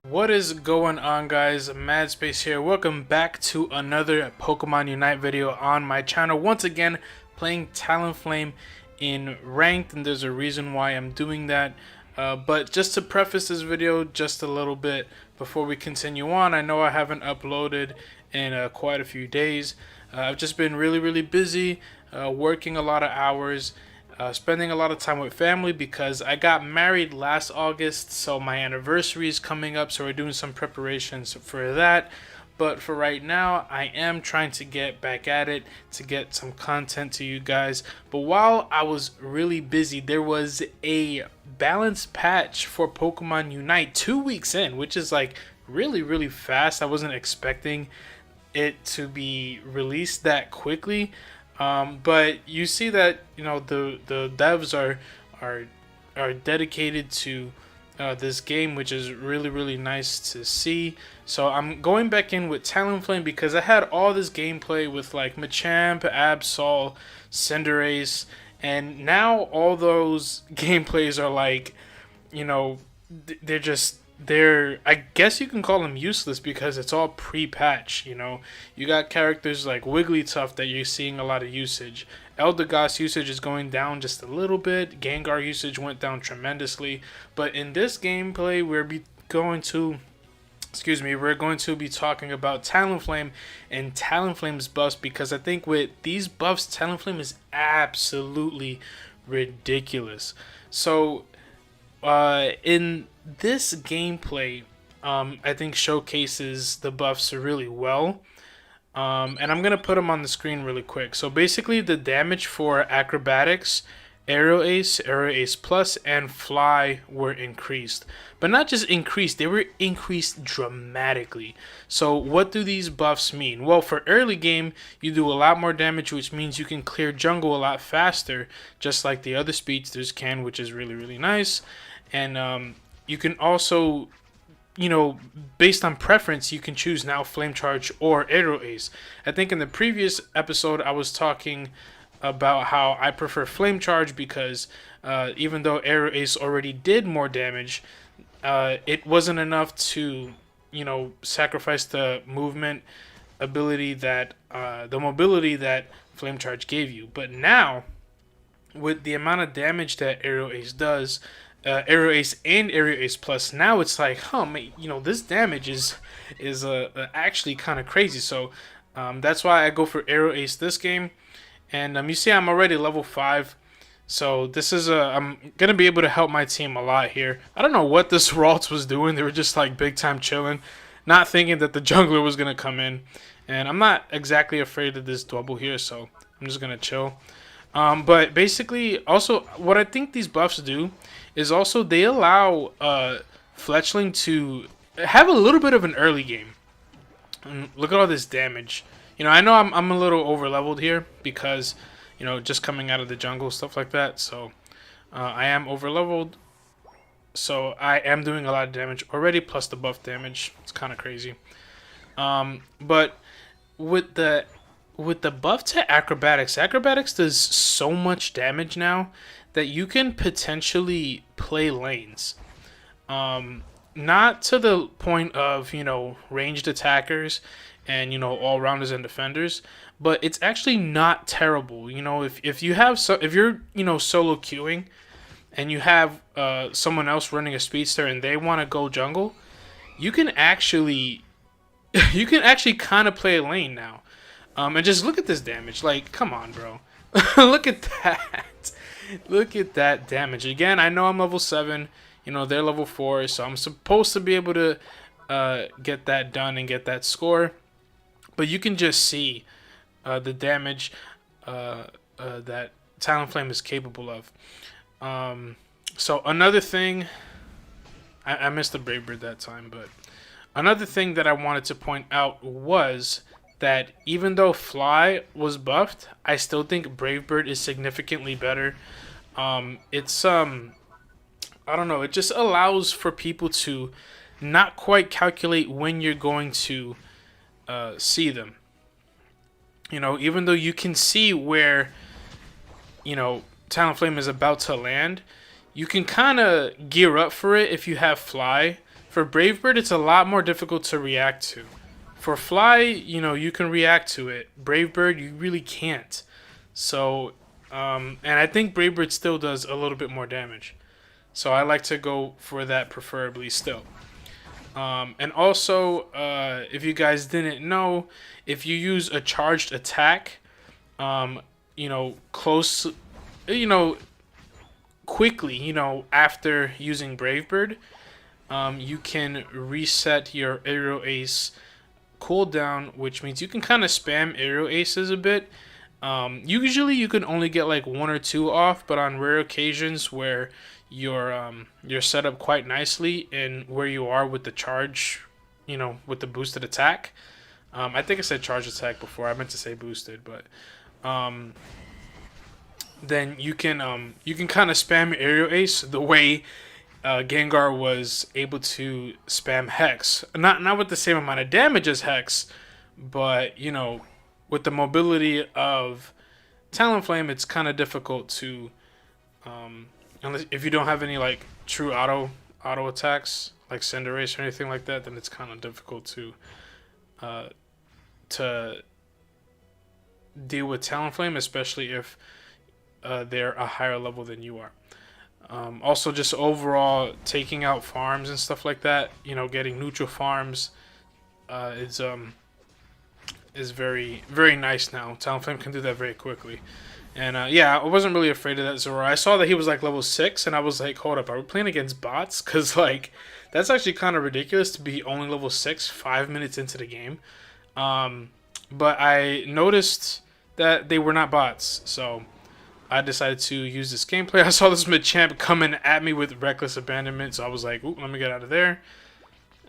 What is going on, guys? MadSpace here. Welcome back to another Pokemon Unite video on my channel. Once again, playing Talonflame in ranked, and there's a reason why I'm doing that. But just to preface this video just a little bit before we continue on, I know I haven't uploaded in quite a few days. I've just been really busy, working a lot of hours. Spending a lot of time with family because I got married last August, so my anniversary is coming up, so we're doing some preparations for that. But for right now, I am trying to get back at it to get some content to you guys. But while I was really busy, there was a balance patch for Pokemon Unite 2 weeks in, which is like really fast. I wasn't expecting it to be released that quickly. But you see that the devs are dedicated to this game, which is really nice to see. So I'm going back in with Talonflame because I had all this gameplay with like Machamp, Absol, Cinderace, and now all those gameplays are like, they're just I guess you can call them useless because it's all pre-patch. You got characters like Wigglytuff that you're seeing a lot of usage. Eldegoss usage is going down just a little bit. Gengar usage went down tremendously. But in this gameplay, we're going to be talking about Talonflame and Talonflame's buffs, because I think with these buffs, Talonflame is absolutely ridiculous. So in this gameplay, I think showcases the buffs really well. And I'm going to put them on the screen really quick. So basically the damage for Acrobatics, Aero Ace, Aero Ace Plus, and Fly were increased. But not just increased, they were increased dramatically. So what do these buffs mean? Well, for early game, you do a lot more damage, which means you can clear jungle a lot faster, just like the other speedsters can, which is really nice. And you can also, based on preference, you can choose now Flame Charge or Aero Ace. I think in the previous episode I was talking about how I prefer Flame Charge because even though Aero Ace already did more damage, it wasn't enough to, sacrifice the movement ability that, the mobility that Flame Charge gave you. But now, with the amount of damage that Aero Ace does, Aero Ace and Aero Ace Plus, now it's like, this damage is actually kind of crazy. So that's why I go for Aero Ace this game. And you see I'm already level 5. So this is I'm going to be able to help my team a lot here. I don't know what this Ralts was doing. They were just like big time chilling, not thinking that the jungler was going to come in. And I'm not exactly afraid of this double here, so I'm just going to chill. But basically, also, what I think these buffs do is also they allow Fletchling to have a little bit of an early game. And look at all this damage. I know I'm a little over leveled here because, just coming out of the jungle, stuff like that. So I am over leveled. So I am doing a lot of damage already, plus the buff damage. It's kind of crazy. But with the buff to Acrobatics, Acrobatics does so much damage now that you can potentially play lanes. Not to the point of, ranged attackers and, all-rounders and defenders, but it's actually not terrible. If you have if you're, solo queuing and you have someone else running a speedster and they want to go jungle, you can actually kind of play a lane now. And just look at this damage. Like, come on, bro. Look at that. Look at that damage. Again, I know I'm level 7. They're level 4. So I'm supposed to be able to get that done and get that score. But you can just see the damage that Talonflame is capable of. So another thing... I missed the Brave Bird that time, but... Another thing that I wanted to point out was that even though Fly was buffed, I still think Brave Bird is significantly better. It's I don't know, it just allows for people to not quite calculate when you're going to see them. Even though you can see where Talonflame is about to land, you can kind of gear up for it if you have fly. For Brave Bird, it's a lot more difficult to react to. For fly, you know, you can react to it. Brave Bird, you really can't. So, and I think Brave Bird still does a little bit more damage. So I like to go for that preferably still. And also, if you guys didn't know, if you use a charged attack, you know, close, you know, quickly, you know, after using Brave Bird, you can reset your aerial ace cooldown, which means you can kind of spam aerial aces a bit. Usually you can only get like 1 or 2 off, but on rare occasions where you're set up quite nicely in where you are with the charge, you know, with the boosted attack. I think I said charge attack before. I meant to say boosted, but then you can kind of spam aerial ace the way Gengar was able to spam Hex. Not with the same amount of damage as Hex, but you know, with the mobility of Talonflame, it's kind of difficult to, unless if you don't have any like true auto attacks like Cinderace or anything like that, then it's kind of difficult to deal with Talonflame, especially if they're a higher level than you are. Also, just overall taking out farms and stuff like that, you know, getting neutral farms is very, very nice now. Talonflame can do that very quickly. And yeah, I wasn't really afraid of that Zora. I saw that he was like level 6, and I was like, hold up, are we playing against bots? Because like, that's actually kind of ridiculous to be only level 6 5 minutes into the game. But I noticed that they were not bots, so I decided to use this gameplay. I saw this Machamp coming at me with Reckless Abandonment, so I was like, ooh, let me get out of there.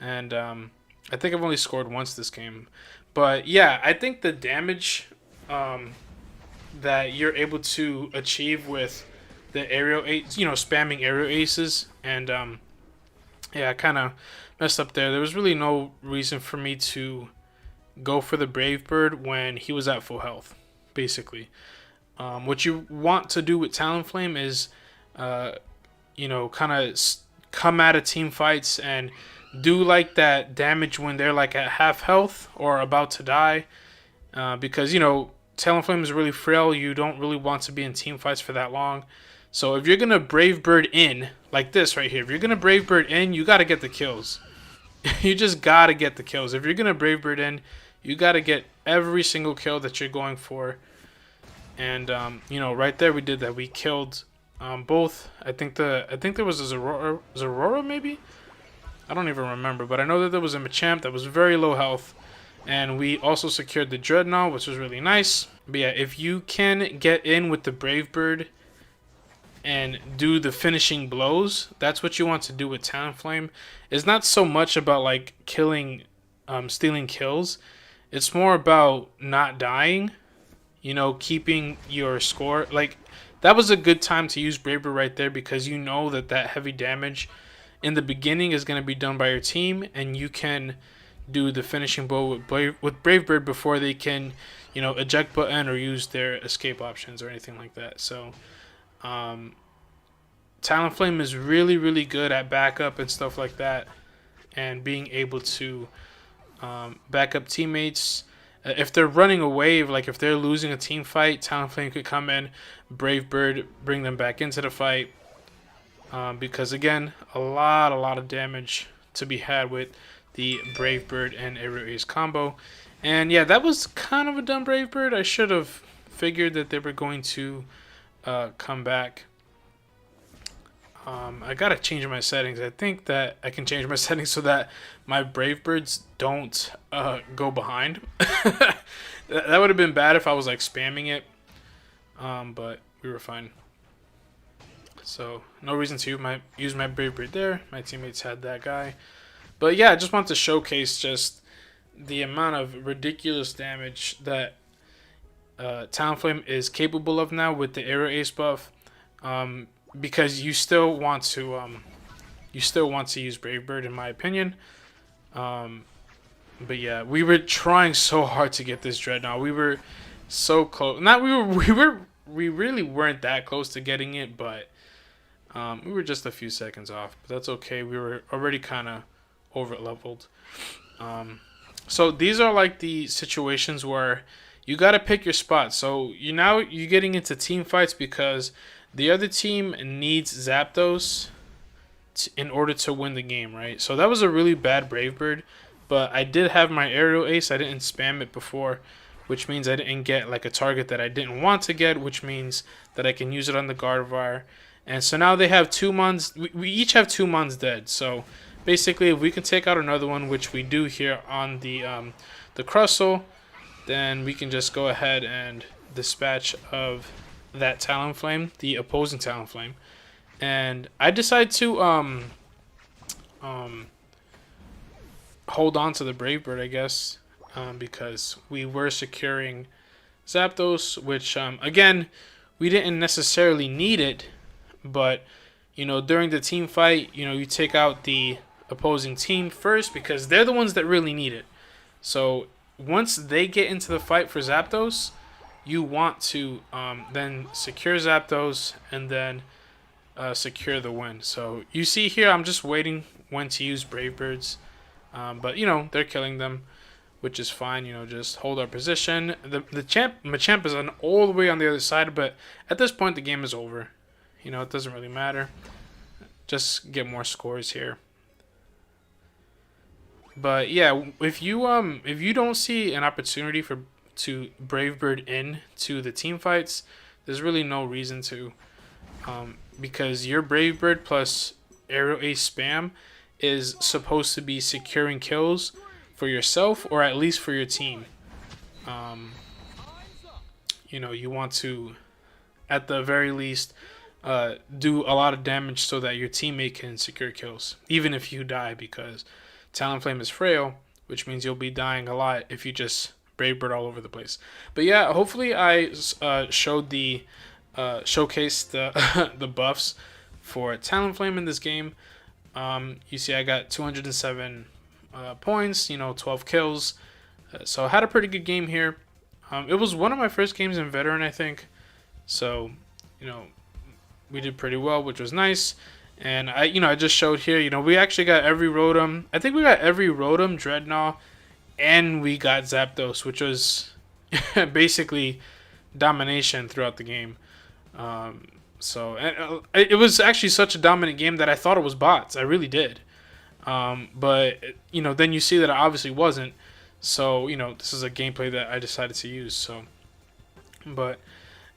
And I think I've only scored once this game. But yeah, I think the damage that you're able to achieve with the aerial ace, you know, spamming aerial aces, and yeah, I kind of messed up there. There was really no reason for me to go for the Brave Bird when he was at full health, basically. What you want to do with Talonflame is, you know, kind of come out of team fights and do like that damage when they're like at half health or about to die, because you know Talonflame is really frail. You don't really want to be in team fights for that long. So if you're gonna Brave Bird in like this right here, if you're gonna Brave Bird in, you gotta get the kills. You just gotta get the kills. If you're gonna Brave Bird in, you gotta get every single kill that you're going for. And you know, right there we did that. We killed both. I think there was a Zorora maybe. I don't even remember, but I know that there was a Machamp that was very low health, and we also secured the Dreadnought, which was really nice. But yeah, if you can get in with the Brave Bird and do the finishing blows, that's what you want to do with Talonflame. It's not so much about like killing, stealing kills. It's more about not dying. You know, keeping your score. Like, that was a good time to use Brave Bird right there, because you know that that heavy damage in the beginning is going to be done by your team, and you can do the finishing blow with Brave Bird before they can, you know, eject button or use their escape options or anything like that. So, Talonflame is really, really good at backup and stuff like that, and being able to back up teammates. If they're running away, like if they're losing a team fight, Talonflame could come in, Brave Bird, bring them back into the fight. Because again, a lot of damage to be had with the Brave Bird and Aerial Ace combo. And yeah, that was kind of a dumb Brave Bird. I should have figured that they were going to come back. I gotta change my settings. I think that I can change my settings so that my Brave Birds don't go behind. That would have been bad if I was like spamming it, but we were fine. So no reason to use my Brave Bird there. My teammates had that guy. But yeah, I just want to showcase just the amount of ridiculous damage that Talonflame is capable of now with the Aerial Ace buff. Because you still want to use Brave Bird, in my opinion. But yeah, we were trying so hard to get this Dreadnought. We were so close. We really weren't that close to getting it, but We were just a few seconds off, but that's okay. We were already kind of over leveled. So these are like the situations where you got to pick your spot. So you're getting into team fights because the other team needs Zapdos in order to win the game, right? So that was a really bad Brave Bird, but I did have my aerial ace. I didn't spam it before, which means I didn't get like a target that I didn't want to get, which means that I can use it on the Gardevoir. And so now they have 2 Mons. We each have 2 Mons dead. So basically, if we can take out another one, which we do here on the Crustle, then we can just go ahead and dispatch of that Talonflame, the opposing Talonflame. And I decide to hold on to the Brave Bird, I guess, because we were securing Zapdos, which again, we didn't necessarily need it, but during the team fight, you take out the opposing team first because they're the ones that really need it. So once they get into the fight for Zapdos, you want to then secure Zapdos and then secure the win. So you see here, I'm just waiting when to use Brave Birds, but they're killing them, which is fine. Just hold our position. The Machamp is all the way on the other side, but at this point the game is over. It doesn't really matter. Just get more scores here. But yeah, if you don't see an opportunity to Brave Bird in to the team fights, there's really no reason to, because your Brave Bird plus Aerial Ace spam is supposed to be securing kills for yourself or at least for your team. You want to, at the very least, do a lot of damage so that your teammate can secure kills, even if you die, because Talonflame is frail, which means you'll be dying a lot if you just Brave Bird all over the place. But yeah, hopefully I showed the showcased the the buffs for Talonflame in this game. You see I got 207 points, 12 kills. So I had a pretty good game here. It was one of my first games in Veteran, I think. So, we did pretty well, which was nice. And I just showed here, we actually got every Rotom. I think we got every Rotom, Dreadnought, and we got Zapdos, which was basically domination throughout the game. It was actually such a dominant game that I thought it was bots. I really did. But then you see that it obviously wasn't. So, this is a gameplay that I decided to use. So, but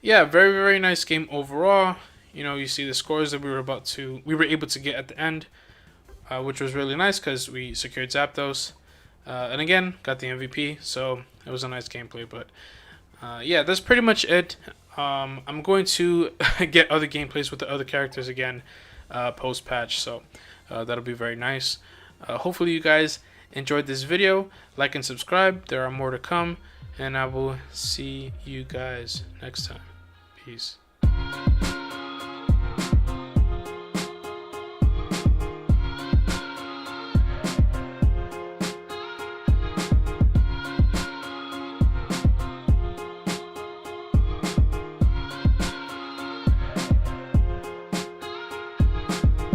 yeah, very, very nice game overall. You see the scores that we were able to get at the end, which was really nice because we secured Zapdos, and again got the MVP. So it was a nice gameplay. But yeah, that's pretty much it. I'm going to get other gameplays with the other characters again post patch. So that'll be very nice. Hopefully you guys enjoyed this video. Like and subscribe. There are more to come, and I will see you guys next time. Peace.